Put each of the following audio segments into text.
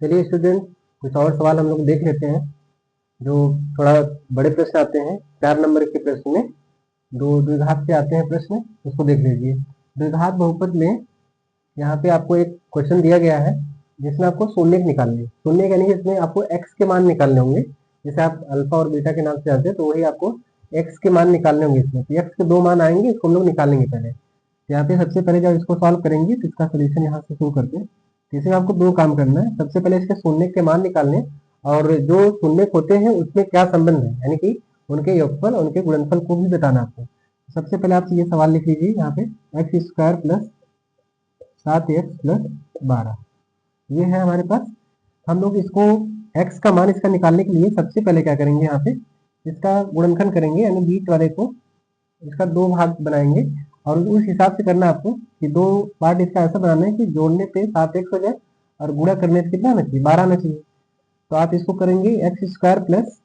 चलिए स्टूडेंट, कुछ और सवाल हम लोग देख लेते हैं जो थोड़ा बड़े प्रश्न आते हैं। 4 नंबर के प्रश्न में दो द्विघात से आते हैं प्रश्न, उसको देख लीजिए। द्विघात बहुपद में यहाँ पे आपको एक क्वेश्चन दिया गया है जिसमें आपको शून्य निकालने, शून्य यानी कि इसमें आपको x के मान निकालने होंगे। जैसे आप अल्फा और बीटा के नाम से जानते हैं, तो वही आपको x के मान निकालने होंगे। इसमें तो x के 2 मान आएंगे, इसको हम लोग निकालेंगे पहले। तो यहाँ पे सबसे पहले जब इसको सॉल्व करेंगे तो इसका सोल्यूशन यहाँ से शुरू करते हैं। तो इसमें आपको 2 काम करना है। सबसे पहले इसके शून्य के मान निकालने, और जो शून्य होते हैं उसमें क्या संबंध है, यानी कि उनके योगफल, उनके गुणनफल को भी बताना आपको। सबसे पहले आप ये सवाल लिख लीजिए यहाँ पे, x square plus 7x plus 12, ये है हमारे पास। हम लोग इसको x का मान इसका निकालने के लिए सबसे पहले क्या करेंगे, यहाँ पे इसका गुणनखंड करेंगे, यानी बीच वाले को इसका 2 भाग बनाएंगे। और उस हिसाब से करना आपको कि 2 पार्ट इसका ऐसा बनाना है कि जोड़ने पे 7x हो जाए और गुणा करने से कितना आना चाहिए, 12 आना चाहिए। तो आप इसको करेंगे एक्स स्क्वायर प्लस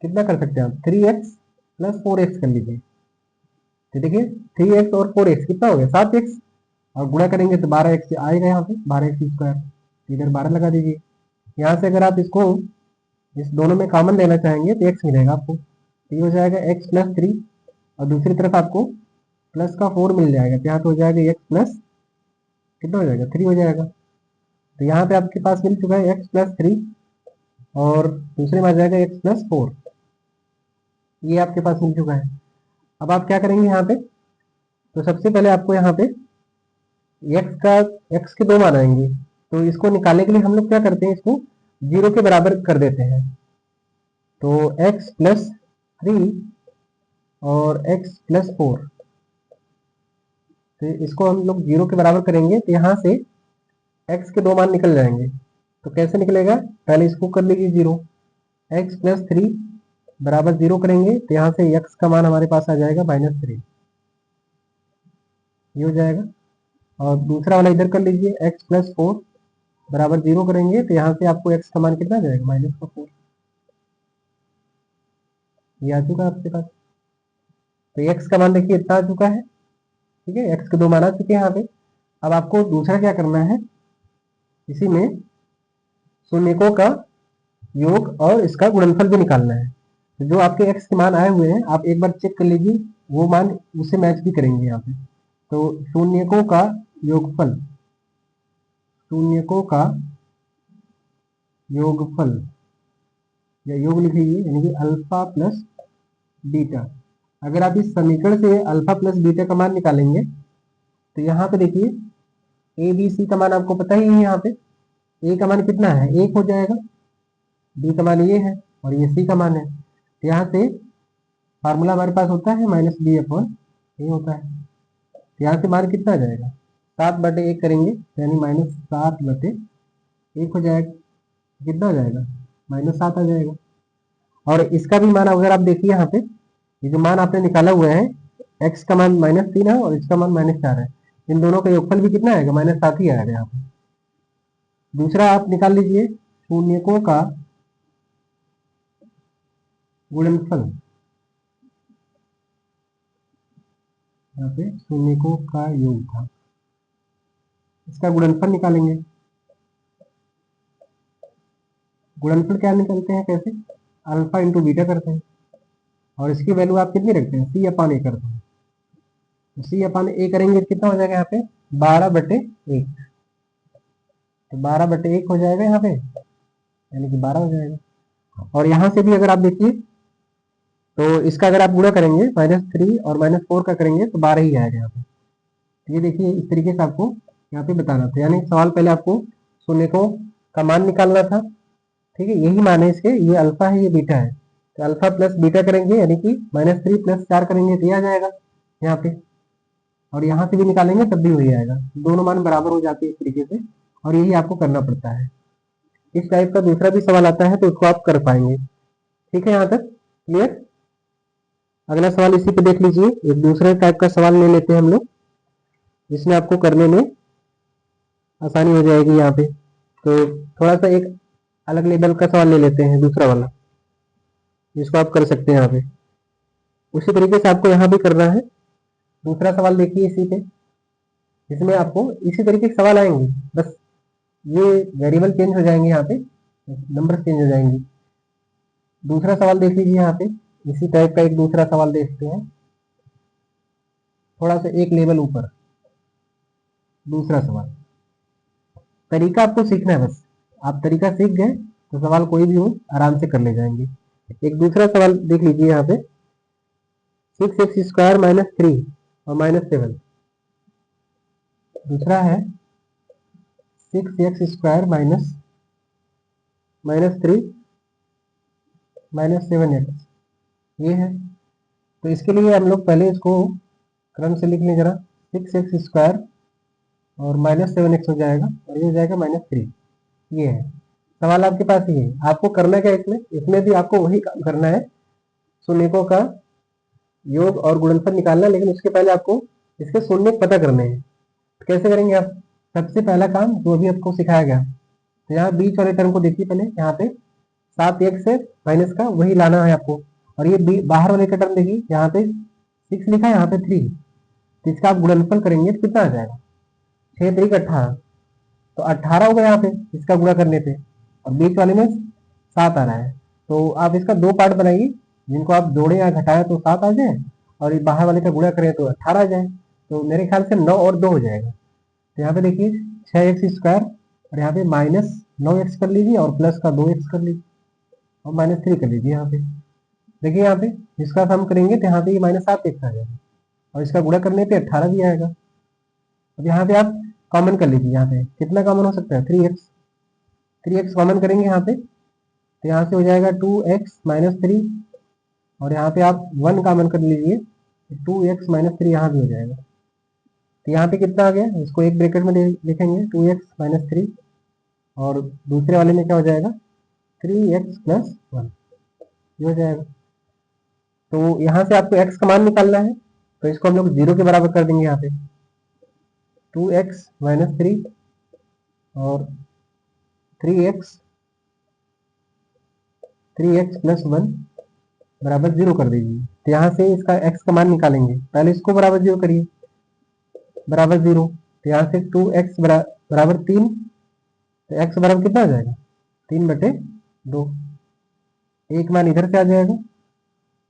कितना कर सकते हैं आप, 3x प्लस 4x कर लीजिए। तो देखिए 3x और 4x कितना हो गया, 7x, और गुणा करेंगे तो 12x आएगा यहाँ पे, 12x स्क्वायर। इधर 12 लगा दीजिए। यहाँ से अगर आप इसको इस दोनों में कॉमन लेना चाहेंगे तो x मिलेगा आपको, तो ये हो जाएगा x प्लस 3, और दूसरी तरफ आपको प्लस का 4 मिल जाएगा, तो यहाँ पे हो जाएगा x प्लस कितना हो जाएगा, 3 हो जाएगा। तो यहाँ पे आपके पास मिल चुका है x प्लस 3, और दूसरे में आ जाएगा x प्लस 4, ये आपके पास मिल चुका है। अब आप क्या करेंगे यहाँ पे, तो सबसे पहले आपको यहाँ पे x के 2 मान आएंगे, तो इसको निकालने के लिए हम लोग क्या करते हैं, इसको 0 के बराबर कर देते हैं। तो x प्लस 3 और x प्लस 4, तो इसको हम लोग 0 के बराबर करेंगे, तो यहाँ से x के 2 मान निकल जाएंगे। तो कैसे निकलेगा, पहले इसको कर लीजिए 0, x प्लस 3 बराबर 0 करेंगे, तो यहाँ से x का मान हमारे पास आ जाएगा -3, ये हो जाएगा। और दूसरा वाला इधर कर लीजिए, x प्लस 4 बराबर 0 करेंगे, तो यहाँ से आपको x का मान कितना आ जाएगा, -4, ये आ चुका है आपके पास। तो x का मान देखिए इतना आ चुका है, ठीक है, x के 2 मान आ चुके हैं यहाँ पे। अब आपको दूसरा क्या करना है, इसी में शून्यकों का योग और इसका गुणनफल भी निकालना है। तो जो आपके x के मान आए हुए हैं, आप एक बार चेक कर लीजिए, वो मान उससे मैच भी करेंगे यहाँ पे। तो शून्यकों का योगफल, शून्यकों का योगफल या योग लिखिए, यानी कि अल्फा प्लस बीटा। अगर आप इस समीकरण से अल्फा प्लस बीटा का मान निकालेंगे, तो यहाँ पे देखिए ए बी सी का मान आपको पता ही है। यहाँ पे ए का मान कितना है, 1 हो जाएगा, बी का मान ये है, और ये सी का मान है। तो यहाँ से फार्मूला हमारे पास होता है -b अपॉन ए होता है। तो यहाँ से मान कितना आ जाएगा, 7/1 करेंगे, यानी -7/1 हो जाएगा। कितना हो जाएगा, -7 आ जाएगा। और इसका भी मान अगर आप देखिए यहाँ पे, ये जो मान आपने निकाला हुआ है, x का मान -3 है और इसका मान -4 है, इन दोनों का योगफल भी कितना आएगा, -7 ही आएगा यहाँ पे। दूसरा आप निकाल लीजिए शून्यकों का गुणनफल, यहाँ पे शून्यकों का योग था, इसका गुणनफल निकालेंगे। गुणनफल क्या निकालते हैं, कैसे, अल्फा इंटू बीटा करते हैं, और इसकी वैल्यू आप कितनी रखते हैं, c/a करते हैं। तो c/a करेंगे कितना हो जाएगा यहाँ पे, 12/1, तो 12/1 हो जाएगा यहाँ पे, यानी कि 12 हो जाएगा। और यहाँ से भी अगर आप देखिए, तो इसका अगर आप गुणा करेंगे, -3 और -4 का करेंगे, तो 12 ही आएगा यहाँ पे। तो ये देखिए इस तरीके से आपको यहाँ पे बताना था, यानी सवाल पहले आपको शून्यकों का मान निकालना था, ठीक है, यही मान है इसके, ये अल्फा है, ये बीटा है। तो अल्फा प्लस बीटा करेंगे, यानी कि -3 + 4 करेंगे, तो ये आ जाएगा यहाँ पे। और यहाँ से भी निकालेंगे तब भी वही आएगा, दोनों मान बराबर हो जाते हैं इस तरीके से, और यही आपको करना पड़ता है। इस टाइप का दूसरा भी सवाल आता है तो उसको आप कर पाएंगे, ठीक है, यहाँ तक क्लियर। अगला सवाल इसी पे देख लीजिए, एक दूसरे टाइप का सवाल ले लेते हैं हम लोग, जिसमें आपको करने में आसानी हो जाएगी यहाँ पे। तो थोड़ा सा एक अलग लेवल का सवाल ले लेते हैं, दूसरा वाला, जिसको आप कर सकते हैं यहाँ पे। उसी तरीके से आपको यहाँ भी करना है। दूसरा सवाल देखिए इसी पे, इसमें आपको इसी तरीके के सवाल आएंगे, बस ये वेरिएबल चेंज हो जाएंगे, यहाँ पे नंबर चेंज हो जाएंगे। दूसरा सवाल देख लीजिए, यहाँ पे इसी टाइप का एक दूसरा सवाल देखते हैं, थोड़ा सा एक लेवल ऊपर। दूसरा सवाल, तरीका आपको सीखना है, बस आप तरीका सीख गए तो सवाल कोई भी हो आराम से कर ले जाएंगे। एक दूसरा सवाल देख लीजिए, यहाँ पे 6x² - 3 और -7। दूसरा है 6x² - 3 -7x, ये है। तो इसके लिए हम लोग पहले इसको क्रम से लिख लें जरा। 6x² और -7x हो जाएगा, और ये हो जाएगा -3। ये है सवाल आपके पास, ये है। आपको करना क्या इसमें, इसमें भी आपको वही काम करना है, शून्यकों का योग और गुणनफल निकालना है, लेकिन उसके पहले आपको इसके शून्य पता करने हैं। कैसे करेंगे आप? सबसे पहला काम जो अभी आपको सिखाया गया, तो यहाँ बीच वाले टर्म को देखिए पहले, यहाँ पे 7x से माइनस का वही लाना है आपको। और ये बाहर वाले का टर्म देखिए, यहाँ पे 6 लिखा है, यहाँ पे 3, तो इसका आप गुणनफल करेंगे तो कितना आ जाएगा? 6 3 18, तो 18 होगा यहाँ पे इसका गुणा करने पे, और बीच वाले में 7 आ रहा है। तो आप इसका दो पार्ट बनाइए, जिनको आप जोड़े या घटाए तो 7 आ जाए, और ये बाहर वाले का गुणा करें तो 18 आ जाए। तो मेरे ख्याल से 9 और 2 हो जाएगा। तो यहाँ पे देखिए 6x², और यहाँ पे -9x कर लीजिए, और प्लस का 2x कर लीजिए, और -3 कर लीजिए। यहाँ पे देखिए, यहाँ पे इसका सम करेंगे तो यहाँ पे -7x आ जाएगा, और इसका गुणा करने पे 18 भी आएगा। अब यहाँ पे आप कॉमन कर लीजिए, यहाँ पे कितना कॉमन हो सकता है? 3x कॉमन करेंगे यहाँ पे, तो यहाँ से हो जाएगा 2x - 3, और यहाँ पे आप 1 कॉमन कर लीजिए, 2x - 3 यहाँ भी हो जाएगा। तो यहाँ पे कितना आ गया, इसको एक ब्रैकेट में लिखेंगे, 2x - 3, और दूसरे वाले में क्या हो जाएगा? 3x + 1, ये हो जाएगा। तो यहाँ से आपको x का मान निकालना है, तो इसको हम लोग 0 के बराबर कर देंगे। यहाँ पे 2x - 3 और 3x + 1 बराबर 0 कर दीजिए। तो यहाँ से इसका x का मान निकालेंगे, पहले इसको बराबर 0 करिए, बराबर 0। तो यहाँ से 2x बराबर 3, तो x बराबर कितना आ जाएगा? 3/2। एक मान इधर से आ जाएगा,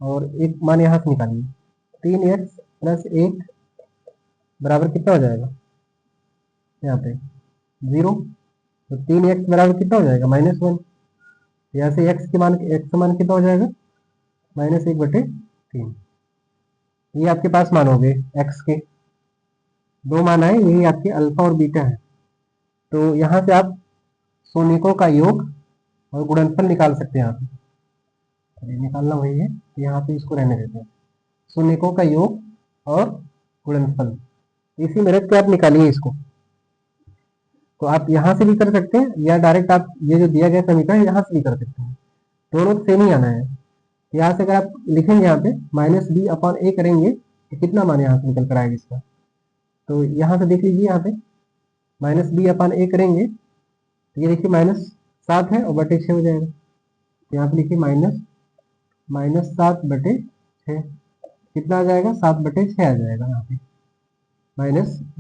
और एक मान यहाँ से निकालिए। 3x + 1 बराबर कितना हो जाएगा? यहाँ पे 0। तो 3x बराबर कितना हो जाएगा? -1। यहाँ से x का मान कितना हो जाएगा? -1/3। ये आपके पास मान हो गए x के, दो मान आए, यही आपके अल्फा और बीटा है। तो यहाँ से आप शून्यकों का योग और गुणनफल निकाल सकते हैं। यहाँ पे निकालना वही है, तो यहाँ पे इसको रहने देते हैं, शून्यकों का योग और गुणनफल। इसी मेथड से आप निकालिए इसको। तो आप यहाँ से भी कर सकते हैं, या डायरेक्ट आप ये जो दिया गया समीकरण यहाँ से भी कर सकते हैं, दोनों सेम ही आना है। यहाँ से अगर आप लिखेंगे, यहाँ पे -b/a करेंगे तो कितना मान यहाँ से निकल कर आएगा इसका? तो यहाँ से देख लीजिए, यहाँ पे -b/a करेंगे तो ये देखिए -7 है और बटे 6 हो जाएगा। यहाँ पे लिखिए -7/6 कितना आ जाएगा? 7/6 आ जाएगा। यहाँ पे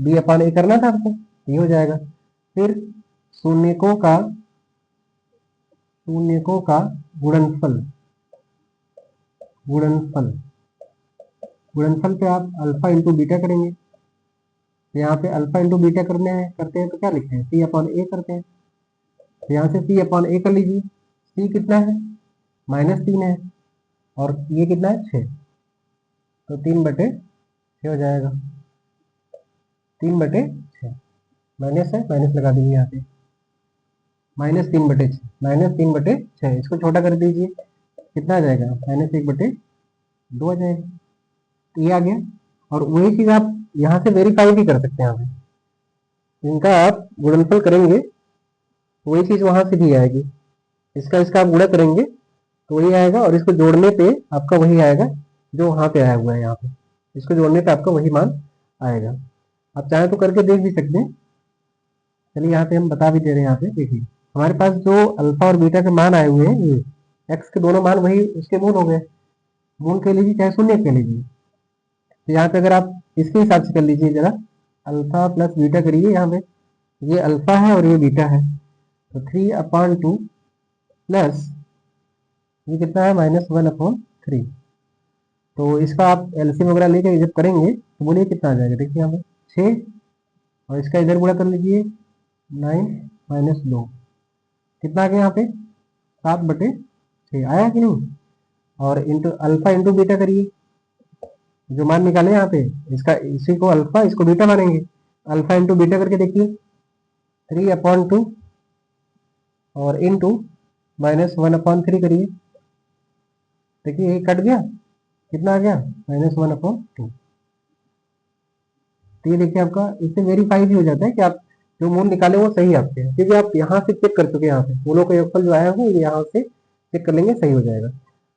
-b/a करना था आपको, ये हो जाएगा। फिर शून्यकों का गुणनफल गुणनफल पे आप अल्फा इंटू बीटा करेंगे। तो यहाँ पे अल्फा इंटू बीटा करते हैं तो क्या लिखते हैं? c/a करते हैं। तो यहाँ से c/a कर लीजिए। c कितना है? -3 है, और ये कितना है? 6, तो 3/6 हो जाएगा। 3/6 माइनस है, माइनस लगा दीजिए यहाँ पे, -3/6 इसको छोटा कर दीजिए, कितना आ जाएगा? -1/2 आ जाएगा। तो ये आ गया। और वही चीज आप यहाँ से वेरीफाई भी कर सकते हैं। यहाँ पे इनका आप गुणनफल करेंगे तो वही चीज वहां से भी आएगी, इसका आप गुणा करेंगे तो वही आएगा, और इसको जोड़ने पे आपका वही आएगा जो वहां पे आया हुआ है। यहाँ पे इसको जोड़ने पे आपका वही मान आएगा। आप चाहे तो करके देख भी सकते हैं। चलिए यहाँ पे हम बता भी दे रहे हैं। यहाँ पे देखिए, हमारे पास जो अल्फा और बीटा के मान आए हुए हैं, ये एक्स के दोनों मान वही उसके मूल हो गए। मूल कह लीजिए चाहे शून्य कह लीजिए। तो यहाँ पे अगर आप इसके हिसाब से कर लीजिए जरा, अल्फा प्लस बीटा करिए यहाँ पे, ये अल्फा है और ये बीटा है, तो 3/2 प्लस ये कितना है -1/3। तो इसका आप एलसीएम वगैरह लेके जब करेंगे तो बोलिए कितना आ जाएगा। देखिए यहाँ पे 6 और इसका इधर गुणा कर लीजिए 9 - 2 कितना आ गया यहाँ पे 7/6 आया कि नहीं। और इंटू अल्फा इंटू बीटा करिए, जो मान निकाले यहाँ पे इसका, इसी को अल्फा इसको बीटा मानेंगे। अल्फा इंटू बीटा करके देखिए 3/2 और इंटू -1/3 करिए। देखिए ये कट गया, कितना आ गया -1/2। तो ये देखिए आपका इससे वेरीफाई भी हो जाता है कि आप जो मूल निकाले वो सही आपके हैं, क्योंकि आप यहाँ से चेक कर चुके हैं। यहाँ से मूलों का योगफल जो आया हो ये यहाँ से चेक कर लेंगे, सही हो जाएगा।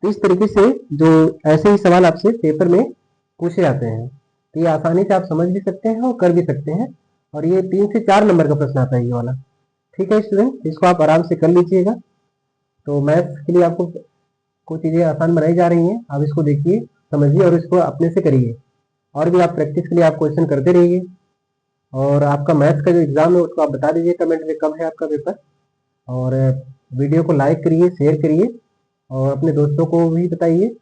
तो इस तरीके से जो ऐसे ही सवाल आपसे पेपर में पूछे जाते हैं, तो ये आसानी से आप समझ भी सकते हैं और कर भी सकते हैं। और ये 3 से 4 नंबर का प्रश्न आता है ये वाला। ठीक है स्टूडेंट, इसको आप आराम से कर लीजिएगा। तो मैथ्स के लिए आपको कुछ चीज़ें आसान बनाई जा रही हैं, आप इसको देखिए, समझिए और इसको अपने से करिए। और भी आप प्रैक्टिस के लिए आप क्वेश्चन करते रहिए। और आपका मैथ्स का जो एग्ज़ाम है उसको आप बता दीजिए कमेंट में कब है आपका पेपर। और वीडियो को लाइक करिए, शेयर करिए और अपने दोस्तों को भी बताइए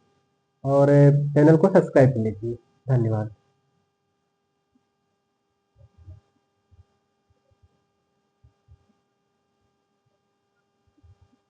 और चैनल को सब्सक्राइब कर लीजिए। धन्यवाद।